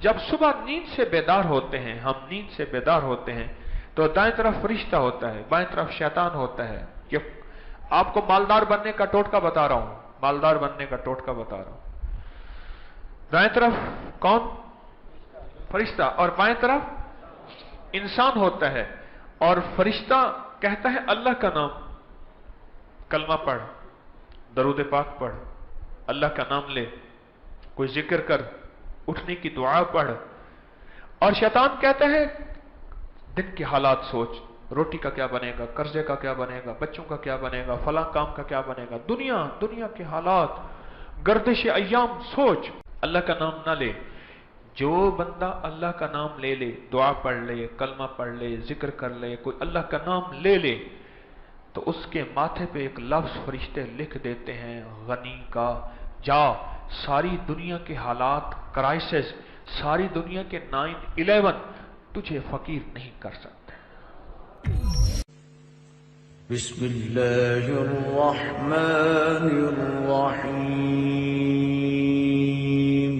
जब सुबह नींद से बेदार होते हैं, हम नींद से बेदार होते हैं, तो दाएं तरफ फरिश्ता होता है, बाएं तरफ शैतान होता है। कि आपको मालदार बनने का टोटका बता रहा हूं, मालदार बनने का टोटका बता रहा हूं। दाएं तरफ कौन? फरिश्ता। और बाएं तरफ इंसान होता है। और फरिश्ता कहता है अल्लाह का नाम, कलमा पढ़, दरूद पाक पढ़, अल्लाह का नाम ले, कोई जिक्र कर, उठने की दुआ पढ़। और शैतान कहता है दिन के हालात सोच, रोटी का क्या बनेगा, कर्जे का क्या बनेगा, बच्चों का क्या बनेगा, फला काम का क्या बनेगा, दुनिया के हालात, गर्दिश अय्याम सोच, अल्लाह का नाम ना ले। जो बंदा अल्लाह का नाम ले ले, दुआ पढ़ ले, कलमा पढ़ ले, जिक्र कर ले, कोई अल्लाह का नाम ले ले, तो उसके माथे पे एक लफ्ज फरिश्ते लिख देते हैं गनी का, जा सारी दुनिया के हालात, क्राइसिस, सारी दुनिया के 9/11 तुझे फकीर नहीं कर सकते। बिस्मिल्लाहिर्रहमानिर्रहीम।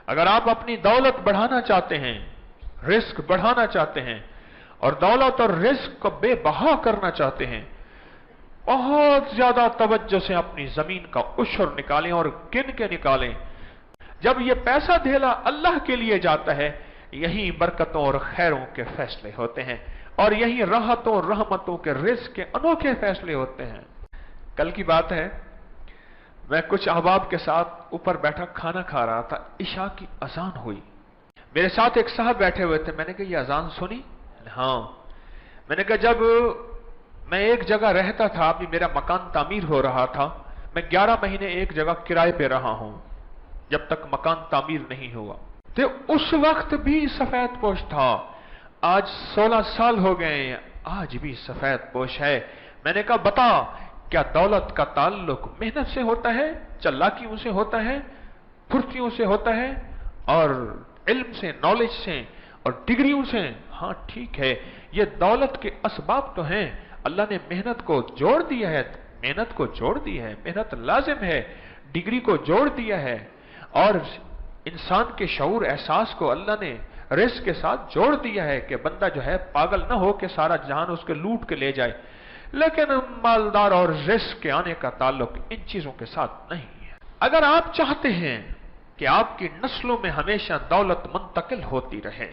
अगर आप अपनी दौलत बढ़ाना चाहते हैं, रिस्क बढ़ाना चाहते हैं, और दौलत और रिस्क को बेबहा करना चाहते हैं, बहुत ज्यादा तवज्जो से अपनी जमीन का उशर निकालें और गिन के निकालें। जब ये पैसा धेला अल्लाह के लिए जाता है, यही बरकतों और खैरों के फैसले होते हैं, और यही राहतों और रहमतों के रिस्क के अनोखे फैसले होते हैं। कल की बात है, मैं कुछ अहबाब के साथ ऊपर बैठा खाना खा रहा था, इशा की अजान हुई। मेरे साथ एक साहब बैठे हुए थे। मैंने कहा ये अजान सुनी? हाँ। मैंने कहा जब मैं एक जगह रहता था, अभी मेरा मकान तामीर हो रहा था, मैं 11 महीने एक जगह किराए पे रहा हूं जब तक मकान तामीर नहीं हुआ। तो उस वक्त भी सफेद पोश था। आज 16 साल हो गए, आज भी सफेद पोश है। मैंने कहा बता, क्या दौलत का ताल्लुक मेहनत से होता है, चालाकियों से होता है, फुर्तियों से होता है, और इल्म से, नॉलेज से और डिग्रियों से? हाँ ठीक है, ये दौलत के असबाब तो हैं। अल्लाह ने मेहनत को जोड़ दिया है, मेहनत को जोड़ दी है, मेहनत लाजिम है, डिग्री को जोड़ दिया है, और इंसान के शऊर एहसास को अल्लाह ने रिस्क के साथ जोड़ दिया है कि बंदा जो है पागल ना हो कि सारा जहान उसके लूट के ले जाए। लेकिन मालदार और रिस्क के आने का ताल्लुक इन चीजों के साथ नहीं है। अगर आप चाहते हैं कि आपकी नस्लों में हमेशा दौलत मुंतकिल होती रहे,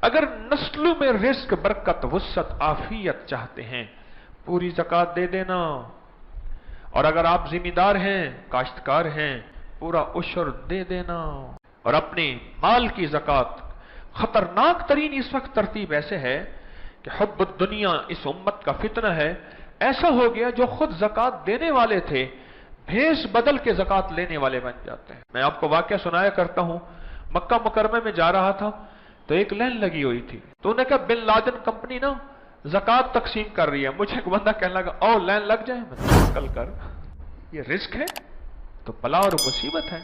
अगर नस्लों में रिस्क, बरकत, वुस्सत, आफियत चाहते हैं, पूरी ज़कात दे देना। और अगर आप जिम्मेदार हैं, काश्तकार हैं, पूरा उशर दे देना। और अपने माल की ज़कात, खतरनाक तरीन इस वक्त तरतीब ऐसे है कि हुब्बुद दुनिया इस उम्मत का फितना है। ऐसा हो गया जो खुद ज़कात देने वाले थे, भेष बदल के ज़कात लेने वाले बन जाते हैं। मैं आपको वाकया सुनाया करता हूं। मक्का मुकरमा में जा रहा था तो एक लाइन लगी हुई थी, तो उन्होंने कहा बिन लादेन कंपनी ना ज़कात तकसीम कर रही है। मुझे एक बंदा कहने लगा ओ लाइन लग जाए। मैं कल कर, ये रिस्क है तो बला और मुसीबत है।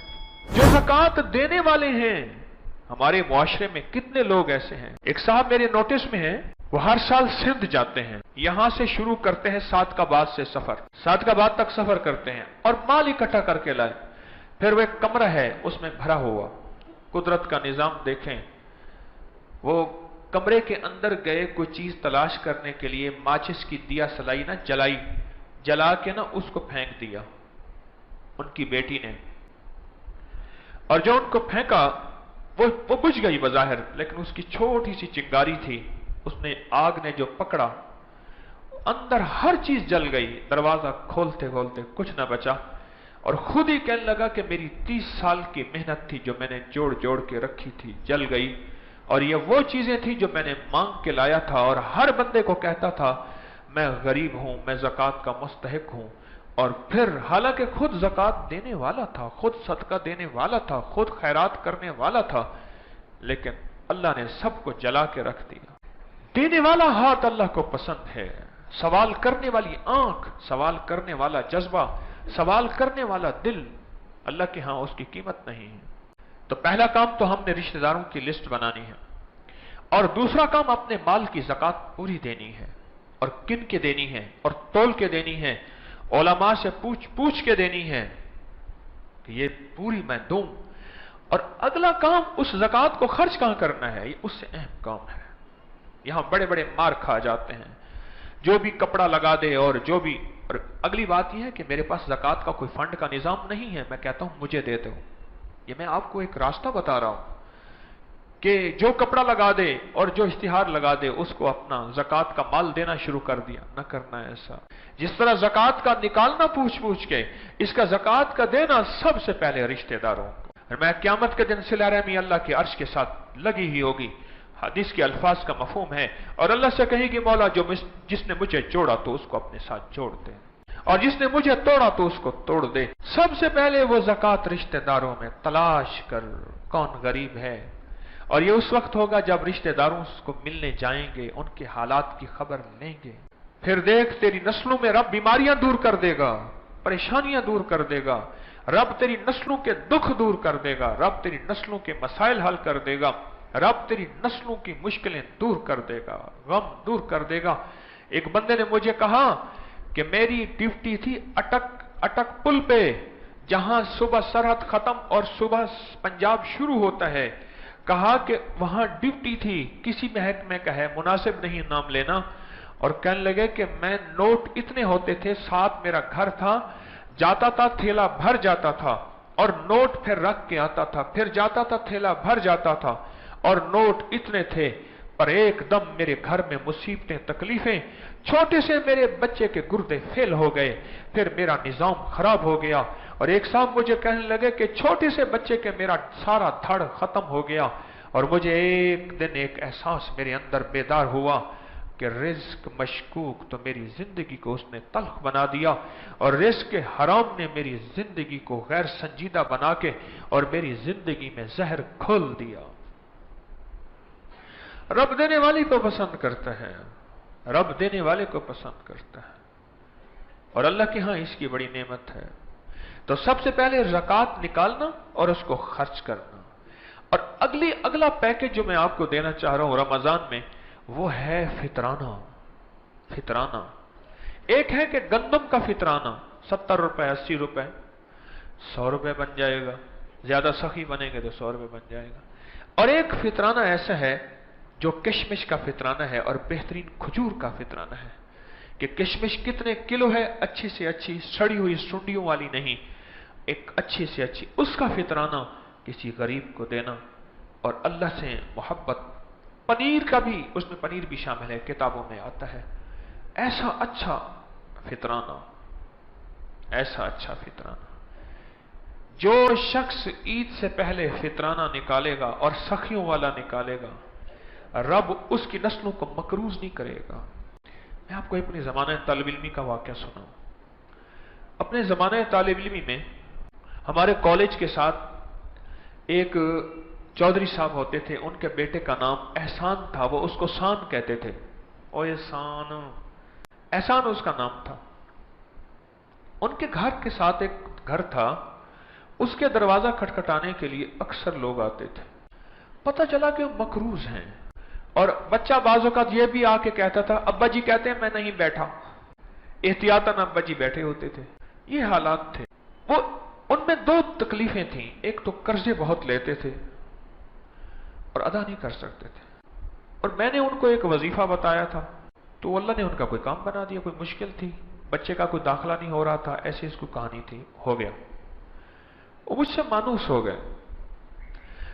जो ज़कात देने वाले हैं, हमारे मुआशरे में कितने लोग ऐसे हैं। एक साहब मेरे नोटिस में है, वो हर साल सिंध जाते हैं, यहां से शुरू करते हैं सादकाबाद से सफर, सादकाबाद तक सफर करते हैं और माल इकट्ठा करके लाए। फिर वो एक कमरा है उसमें भरा हुआ, कुदरत का निजाम देखें। वो कमरे के अंदर गए कोई चीज तलाश करने के लिए, माचिस की दिया सलाई ना जलाई, जला के ना उसको फेंक दिया उनकी बेटी ने। और जो उनको फेंका वो बुझ गई बज़ाहिर, लेकिन उसकी छोटी सी चिंगारी थी, उसने आग ने जो पकड़ा, अंदर हर चीज जल गई। दरवाजा खोलते खोलते कुछ न बचा, और खुद ही कहने लगा कि मेरी 30 साल की मेहनत थी जो मैंने जोड़ जोड़ के रखी थी, जल गई। और ये वो चीजें थी जो मैंने मांग के लाया था, और हर बंदे को कहता था मैं गरीब हूं, मैं ज़कात का मुस्तहिक हूं। और फिर हालांकि खुद ज़कात देने वाला था, खुद सदका देने वाला था, खुद खैरात करने वाला था, लेकिन अल्लाह ने सबको जला के रख दिया। देने वाला हाथ अल्लाह को पसंद है, सवाल करने वाली आंख, सवाल करने वाला जज्बा, सवाल करने वाला दिल, अल्लाह के यहां उसकी कीमत नहीं है। तो पहला काम तो हमने रिश्तेदारों की लिस्ट बनानी है, और दूसरा काम अपने माल की ज़कात पूरी देनी है, और किन के देनी है, और तोल के देनी है, उलमा से पूछ पूछ के देनी है। کہ یہ پوری میں دوں. اور اگلا کام اس زکات کو خرچ کہاں کرنا ہے، یہ اس سے اہم کام ہے. یہاں بڑے بڑے مار کھا جاتے ہیں، جو بھی کپڑا لگا دے اور جو بھی. اور اگلی بات یہ ہے کہ میرے پاس زکات کا کوئی فنڈ کا نظام نہیں ہے، میں کہتا ہوں مجھے دے دو. یہ میں آپ کو ایک راستہ بتا رہا ہوں کہ جو کپڑا لگا دے اور جو اشتہار لگا دے اس کو اپنا زکات کا مال دینا شروع کر دیا. نہ کرنا ہے ایسا. جس طرح زکات کا نکالنا پوچھ پوچھ کے، اس کا زکات کا دینا سب سے پہلے رشتہ داروں کو. اور میں قیامت کے دن صلہ رحمی اللہ کے عرش کے ساتھ لگی ہی ہوگی. حدیث کے الفاظ کا مفہوم ہے، اور اللہ سے کہے گی مولا جس نے مجھے جوڑا تو اس کو اپنے ساتھ جوڑ دے، اور جس نے مجھے توڑا تو اس کو توڑ دے. سب سے پہلے وہ زکات رشتہ داروں میں تلاش کر کون غریب ہے. اور یہ اس وقت ہوگا جب رشتہ داروں اس کو ملنے جائیں گے، ان کے حالات کی خبر لیں گے. پھر دیکھ تیری نسلوں میں رب بیماریاں دور کر دے گا، پریشانیاں دور کر دے گا. رب تیری نسلوں کے دکھ دور کر دے گا، رب تیری نسلوں کے مسائل حل کر دے گا، رب تیری نسلوں کی مشکلیں دور کر دے گا، غم دور کر دے گا. ایک بندے نے مجھے کہا کہ میری ڈیوٹی تھی اٹک پل پہ، جہاں صبح سرحد ختم اور صبح پنجاب شروع ہوتا ہے. کہا کہ وہاں ڈیوٹی تھی، کسی محکمے کا ہے، مناسب نہیں نام لینا. اور کہنے لگے کہ میں نوٹ اتنے ہوتے تھے، ساتھ میرا گھر تھا، جاتا تھا تھیلا بھر جاتا تھا، اور نوٹ پھر رکھ کے آتا تھا، پھر جاتا تھا تھیلا بھر جاتا تھا، اور نوٹ اتنے تھے. پر ایک دم میرے گھر میں مصیبتیں تکلیفیں، چھوٹے سے میرے بچے کے گردے فیل ہو گئے، پھر میرا نظام خراب ہو گیا. اور ایک صاحب مجھے کہنے لگے کہ چھوٹے سے بچے کے میرا سارا دھڑ ختم ہو گیا. اور مجھے ایک دن ایک احساس میرے اندر بیدار ہوا کہ رزق مشکوک تو میری زندگی کو اس نے تلخ بنا دیا، اور رزق حرام نے میری زندگی کو غیر سنجیدہ بنا کے اور میری زندگی میں زہر کھول دیا. رب دینے والی کو پسند کرتا ہے، رب دینے والے کو پسند کرتا ہے، اور اللہ کے ہاں اس کی بڑی نعمت ہے. تو سب سے پہلے زکات نکالنا اور اس کو خرچ کرنا. اور اگلا پیکج جو میں آپ کو دینا چاہ رہا ہوں رمضان میں، وہ ہے فطرانہ. ایک ہے کہ گندم کا فطرانہ 70 روپے 80 روپے 100 روپے بن جائے گا، زیادہ سخی بنے گے تو 100 روپے بن جائے گا. اور ایک فطرانہ ایسا ہے جو کشمش کا فطرانہ ہے اور بہترین کھجور کا فطرانہ ہے. کہ کشمش کتنے کلو ہے، اچھی سے اچھی سڑی ہوئی سنڈیوں والی نہیں، ایک اچھی سے اچھی، اس کا فطرانہ کسی غریب کو دینا. اور اللہ سے محبت. پنیر کا بھی، اس میں پنیر بھی شامل ہے، کتابوں میں آتا ہے. ایسا اچھا فطرانہ، ایسا اچھا فطرانہ. جو شخص عید سے پہلے فطرانہ نکالے گا اور سخیوں والا نکالے گا، رب اس کی نسلوں کو مقروض نہیں کرے گا. میں آپ کو اپنی زمانہ طالب علمی کا واقعہ سناؤں. اپنے زمانہ طالب علمی میں ہمارے کالج کے ساتھ ایک چودھری صاحب ہوتے تھے، ان کے بیٹے کا نام احسان تھا، وہ اس کو سان کہتے تھے. او احسان اس کا نام تھا. ان کے گھر کے ساتھ ایک گھر تھا، اس کے دروازہ کھٹکھٹانے کے لیے اکثر لوگ آتے تھے. پتہ چلا کہ وہ مقروض ہیں. اور بچہ بعض اوقات یہ بھی آ کے کہتا تھا ابا جی کہتے ہیں میں نہیں بیٹھا، احتیاطاً ابا جی بیٹھے ہوتے تھے. یہ حالات تھے. وہ ان میں دو تکلیفیں تھیں. ایک تو قرضے بہت لیتے تھے اور ادا نہیں کر سکتے تھے. اور میں نے ان کو ایک وظیفہ بتایا تھا تو اللہ نے ان کا کوئی کام بنا دیا. کوئی مشکل تھی، بچے کا کوئی داخلہ نہیں ہو رہا تھا، ایسی اس کو کہانی تھی، ہو گیا. وہ مجھ سے مانوس ہو گئے.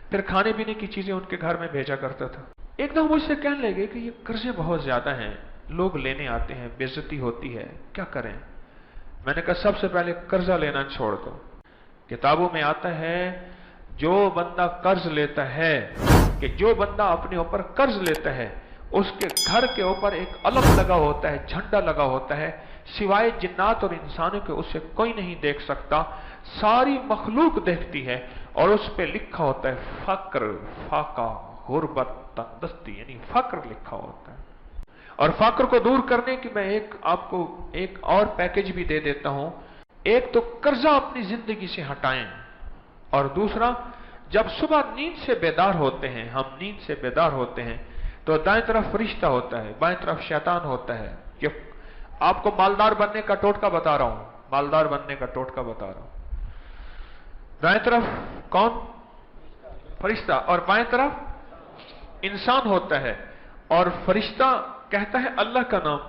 پھر کھانے پینے کی چیزیں ان کے گھر میں بھیجا کرتا تھا. ایک دم مجھ سے کہنے لگے کہ یہ قرضے بہت زیادہ ہیں، لوگ لینے آتے ہیں، بے عزتی ہوتی ہے، کیا کریں؟ میں نے کہا سب سے پہلے قرضہ لینا چھوڑ دو. کتابوں میں آتا ہے جو بندہ قرض لیتا ہے، کہ جو بندہ اپنے اوپر قرض لیتا ہے اس کے گھر کے اوپر ایک علم لگا ہوتا ہے، جھنڈا لگا ہوتا ہے، سوائے جنات اور انسانوں کے اسے کوئی نہیں دیکھ سکتا، ساری مخلوق دیکھتی ہے. اور اس پہ لکھا ہوتا ہے فقر، فاقہ، غربت، تندرستی، یعنی فقر لکھا ہوتا ہے. اور فقر کو دور کرنے کی میں آپ کو ایک اور پیکج بھی دے دیتا ہوں. ایک تو قرضہ اپنی زندگی سے ہٹائیں، اور دوسرا جب صبح نیند سے بیدار ہوتے ہیں، ہم نیند سے بیدار ہوتے ہیں تو دائیں طرف فرشتہ ہوتا ہے، بائیں طرف شیطان ہوتا ہے. کہ آپ کو مالدار بننے کا ٹوٹکا بتا رہا ہوں، مالدار بننے کا ٹوٹکا بتا رہا ہوں. दाएं तरफ कौन? फरिश्ता। और बाएं तरफ इंसान होता है। और फरिश्ता कहता है अल्लाह का नाम,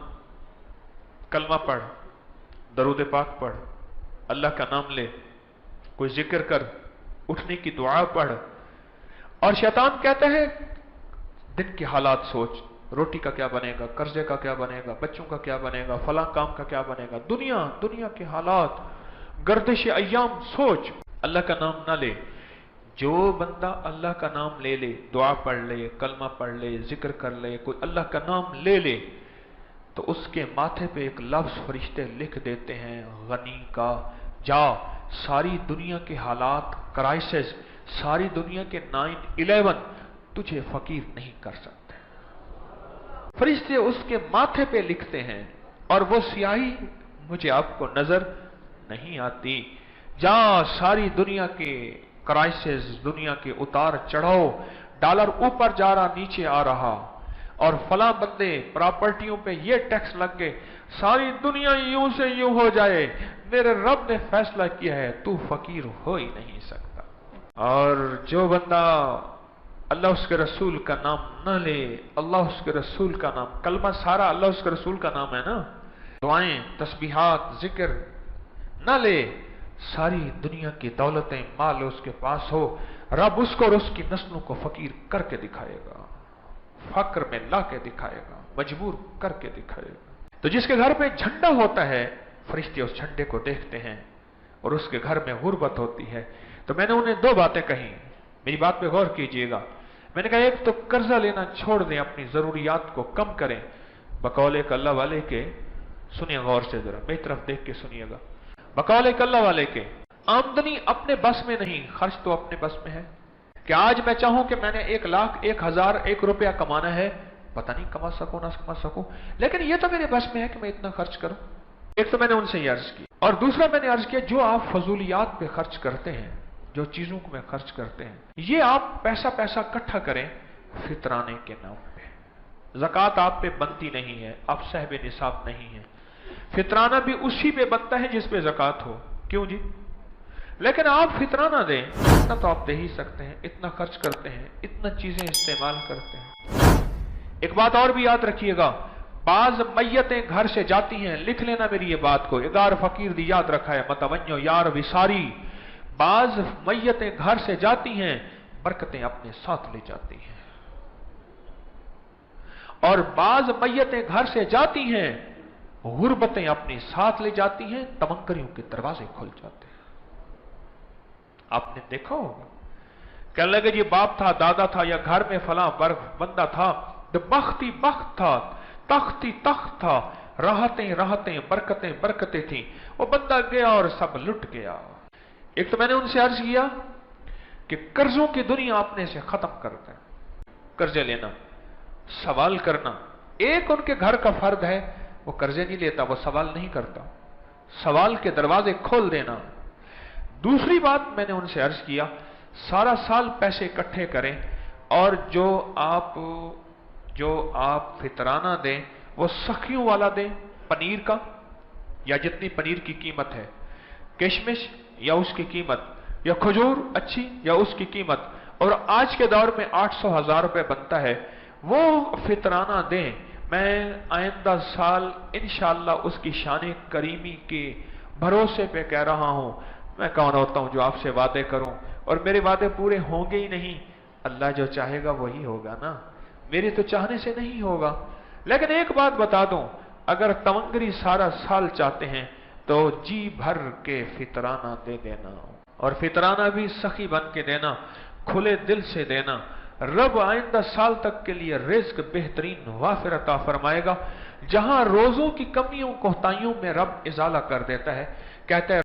कलमा पढ़, दरूद पाक पढ़, अल्लाह का नाम ले, कोई जिक्र कर, उठने की दुआ पढ़। और शैतान कहता है दिन के हालात सोच, रोटी का क्या बनेगा, कर्जे का क्या बनेगा, बच्चों का क्या बनेगा, फला काम का क्या बनेगा, दुनिया के हालात, गर्दिश अय्याम सोच, अल्लाह का नाम ना ले। जो बंदा अल्लाह का नाम ले ले, दुआ पढ़ ले, कलमा पढ़ ले, जिक्र कर ले, कोई अल्लाह का नाम ले ले, तो उसके माथे पे एक लफ्ज फरिश्ते लिख देते हैं, गनी का, जा सारी दुनिया के हालात, क्राइसिस, सारी दुनिया के 9/11 तुझे फकीर नहीं कर सकते। फरिश्ते उसके माथे पे लिखते हैं और वो स्याही मुझे आपको नजर नहीं आती। जा सारी दुनिया के क्राइसिस, दुनिया के उतार चढ़ाव, डॉलर ऊपर जा रहा नीचे आ रहा, और फला बंदे प्रॉपर्टियों पे ये टैक्स लग गए, सारी दुनिया यूं से यूं हो जाए, मेरे रब ने फैसला किया है तू फकीर हो ही नहीं सकता। और जो बंदा अल्लाह उसके रसूल का नाम न ले, अल्लाह उसके रसूल का नाम, कलमा सारा अल्लाह उसके रसूल का नाम है ना, दुआएं, तस्बीहात, जिक्र न ले, सारी दुनिया की दौलतें, माल उसके पास हो, रब उसको और उसकी नस्लों को फकीर करके दिखाएगा, फक्र में ला के दिखाएगा, मजबूर करके दिखाएगा। तो जिसके घर पे झंडा होता है, फरिश्ते उस झंडे को देखते हैं और उसके घर में गुर्बत होती है। तो मैंने उन्हें दो बातें कही, मेरी बात पे गौर कीजिएगा। मैंने कहा एक तो कर्जा लेना छोड़ दें, अपनी जरूरियात को कम करें, बकौल एक अल्लाह वाले के, सुनिए गौर से जरा, मेरी तरफ देख के सुनिएगा, बकौल एक अल्लाह वाले के आमदनी अपने बस में नहीं, खर्च तो अपने बस में है। कि आज मैं चाहूं कि मैंने 1 लाख, 1,000, 1 रुपया कमाना है, पता नहीं कमा सकूं ना कमा सकूं, लेकिन ये तो मेरे बस में है कि मैं इतना खर्च करूं। एक तो मैंने उनसे ये अर्ज की, और दूसरा मैंने अर्ज किया जो आप फजूलियात पे खर्च करते हैं, जो चीजों को में खर्च करते हैं, ये आप पैसा इकट्ठा करें फितराने के नाम पे। ज़कात आप पे बनती नहीं है, आप साहिब निसाब नहीं है, फितराना भी उसी पे बनता है जिस पे ज़कात हो, क्यों जी? लेकिन आप फितराना दें, इतना तो आप दे ही सकते हैं, इतना खर्च करते हैं, इतना चीजें इस्तेमाल करते हैं। एक बात और भी याद रखिएगा, बाज मैयतें घर से जाती हैं, लिख लेना मेरी ये बात को, इगार फकीर दी याद रखा है, मतवन्यो यार विसारी, बाज मैयतें घर से जाती हैं, बरकतें अपने साथ ले जाती हैं, और बाज मैयतें घर से जाती हैं, गुर्बतें अपने साथ ले जाती हैं, तमंकरियों के दरवाजे खुल जाते हैं। आपने देखा होगा, कहने लगे जी बाप था, दादा था, या घर में फला वर्ग बंदा था, तो बख्ती बख्त था, तख्ती तख्त था, राहतें बरकतें थी, वो बंदा गया और सब लुट गया। एक तो मैंने उनसे अर्ज किया कि कर्जों की दुनिया अपने से खत्म कर दें, कर्जे लेना, सवाल करना, एक उनके घर का फर्द है, वो कर्जे नहीं लेता, वो सवाल नहीं करता, सवाल के दरवाजे खोल देना। दूसरी बात मैंने उनसे अर्ज किया, सारा साल पैसे इकट्ठे करें, और जो आप फितराना दें वो सखियों वाला दें, पनीर का, या जितनी पनीर की कीमत है, किशमिश या उसकी कीमत, या खजूर अच्छी या उसकी कीमत, और आज के दौर में 800,000 रुपए बनता है, वो फितराना दें। मैं आइंदा साल इंशाअल्लाह उसकी शान करीमी के भरोसे पे कह रहा हूं, मैं कौन होता हूं जो आपसे वादे करूं, और मेरे वादे पूरे होंगे ही नहीं, अल्लाह जो चाहेगा वही होगा ना, मेरे तो चाहने से नहीं होगा। लेकिन एक बात बता दूं, अगर तमंगरी सारा साल चाहते हैं तो जी भर के फितराना दे देना, और फितराना भी सखी बन के देना, खुले दिल से देना। रब आइंदा साल तक के लिए रिज्क बेहतरीन वाफिर अता फरमाएगा। जहां रोजों की कमियों कोताहियों में रब इजाला कर देता है, कहता है